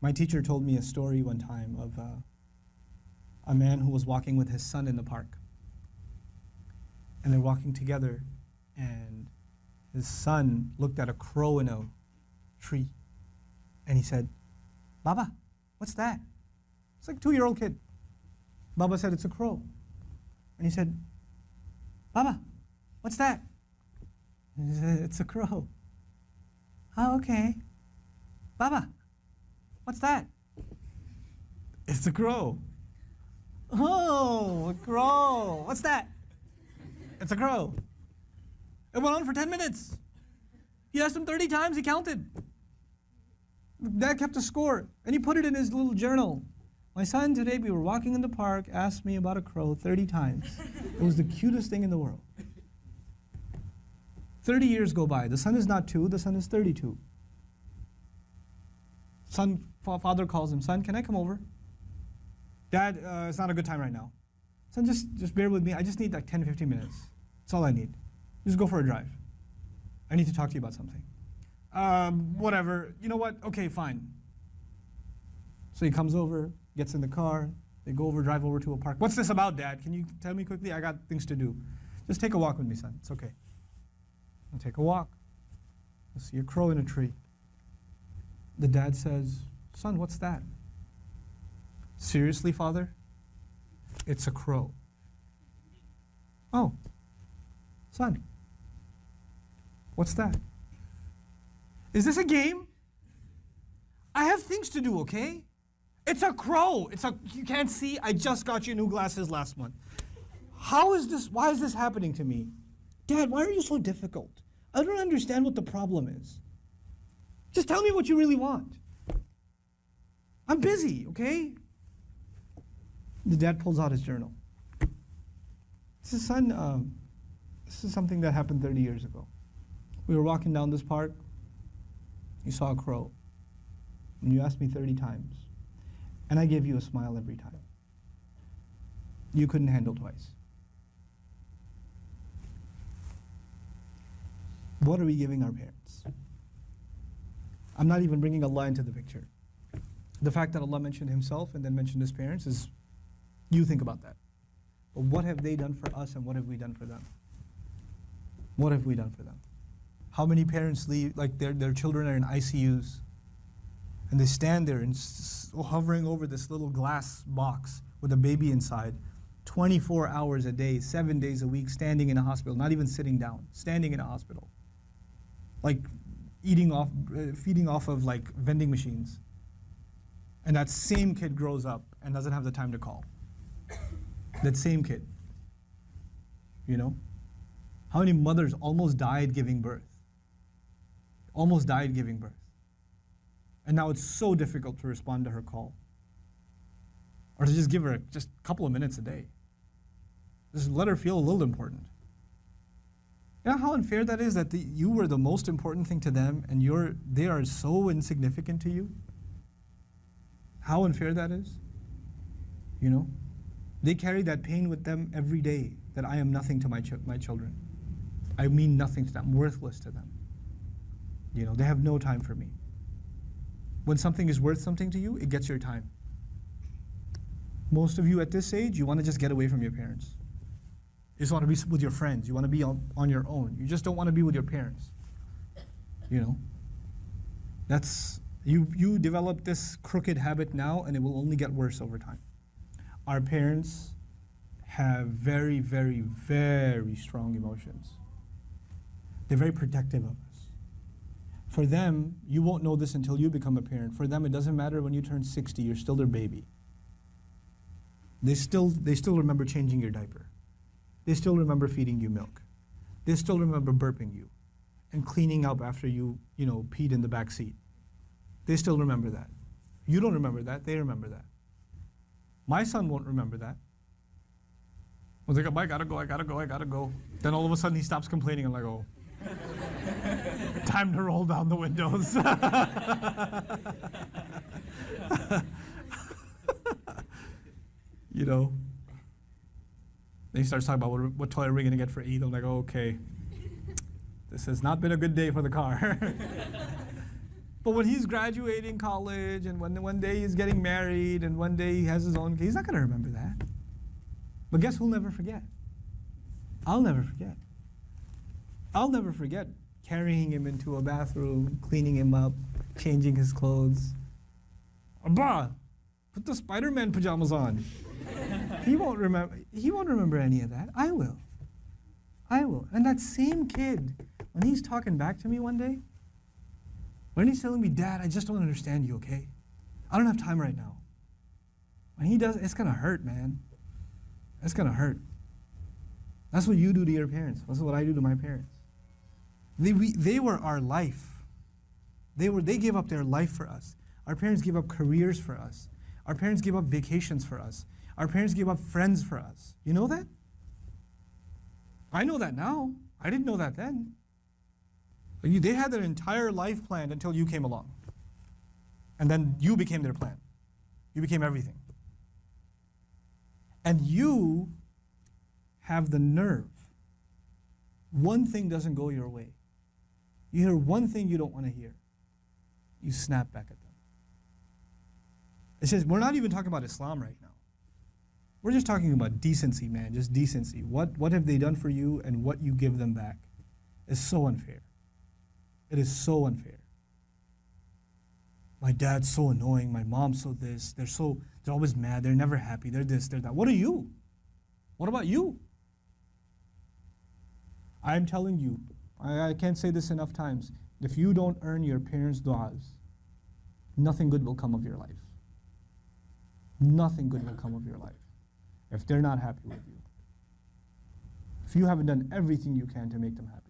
My teacher told me a story one time of a man who was walking with his son in the park. And they're walking together, and his son looked at a crow in a tree. And he said, "Baba, what's that?" It's like a 2-year-old kid. Baba said, "It's a crow." And he said, "Baba, what's that?" And he said, "It's a crow." "Oh, okay." "Baba, what's that?" "It's a crow." "Oh, a crow. What's that?" "It's a crow." It went on for 10 minutes. He asked him 30 times, he counted. Dad kept a score, and he put it in his little journal. "My son, today we were walking in the park, asked me about a crow 30 times. It was the cutest thing in the world." 30 years go by. The son is not 2, the son is 32. Father calls him, "Son, can I come over?" "Dad, it's not a good time right now." "Son, just bear with me. I just need like 10, 15 minutes. That's all I need. Just go for a drive. I need to talk to you about something." Whatever. You know what? Okay, fine. So he comes over, gets in the car, they go over, drive over to a park. "What's this about, Dad? Can you tell me quickly? I got things to do." "Just take a walk with me, son. It's okay." I'll take a walk. I see a crow in a tree. The dad says, "Son, what's that?" "Seriously, Father? It's a crow." "Oh, son, what's that?" "Is this a game? I have things to do, okay? It's a crow. You can't see, I just got you new glasses last month. Why is this happening to me? Dad, why are you so difficult? I don't understand what the problem is. Just tell me what you really want. I'm busy, okay?" The dad pulls out his journal. He says, "Son, this is something that happened 30 years ago. We were walking down this park. You saw a crow. And you asked me 30 times. And I gave you a smile every time. You couldn't handle twice. What are we giving our parents?" I'm not even bringing Allah into the picture. The fact that Allah mentioned Himself and then mentioned His parents is, you think about that. But what have they done for us, and what have we done for them? What have we done for them? How many parents leave, like their children are in ICUs, and they stand there and hovering over this little glass box with a baby inside, 24 hours a day, 7 days a week, standing in a hospital, not even sitting down, standing in a hospital. Like feeding off of like vending machines. And that same kid grows up and doesn't have the time to call. That same kid. You know? How many mothers almost died giving birth? Almost died giving birth. And now it's so difficult to respond to her call. Or to just give her just a couple of minutes a day. Just let her feel a little important. You know how unfair that is, that you were the most important thing to them and they are so insignificant to you? How unfair that is? You know? They carry that pain with them every day, that I am nothing to my children. I mean nothing to them, I'm worthless to them. You know, they have no time for me. When something is worth something to you, it gets your time. Most of you at this age, you want to just get away from your parents. You just want to be with your friends. You want to be on your own. You just don't want to be with your parents. You know? That's, you develop this crooked habit now, and it will only get worse over time. Our parents have very, very, very strong emotions. They're very protective of us. For them, you won't know this until you become a parent. For them, it doesn't matter when you turn 60, you're still their baby. They still remember changing your diaper. They still remember feeding you milk. They still remember burping you and cleaning up after you peed in the back seat. They still remember that. You don't remember that, they remember that. My son won't remember that. I was like, I gotta go. Then all of a sudden he stops complaining. I'm like, oh, time to roll down the windows. You know. Then he starts talking about what toy are we gonna get for Eid. I'm like, oh, okay. This has not been a good day for the car. But when he's graduating college, and when one day he's getting married, and one day he has his own, he's not going to remember that. But guess who'll never forget? I'll never forget. I'll never forget carrying him into a bathroom, cleaning him up, changing his clothes. Abba, put the Spider-Man pajamas on. He won't remember any of that. I will. I will. And that same kid, when he's talking back to me one day, when he's telling me, Dad, I just don't understand you, okay? I don't have time right now. When he does, it's going to hurt, man. It's going to hurt. That's what you do to your parents. That's what I do to my parents. They were our life. They gave up their life for us. Our parents gave up careers for us. Our parents gave up vacations for us. Our parents gave up friends for us. You know that? I know that now. I didn't know that then. They had their entire life planned until you came along. And then you became their plan. You became everything. And you have the nerve. One thing doesn't go your way. You hear one thing you don't want to hear. You snap back at them. It says, we're not even talking about Islam right now. We're just talking about decency, man, just decency. What have they done for you and what you give them back is so unfair. It is so unfair. My dad's so annoying, my mom's so this, they're always mad, they're never happy, they're this, they're that. What are you? What about you? I'm telling you, I can't say this enough times, if you don't earn your parents' du'as, nothing good will come of your life. Nothing good will come of your life if they're not happy with you. If you haven't done everything you can to make them happy.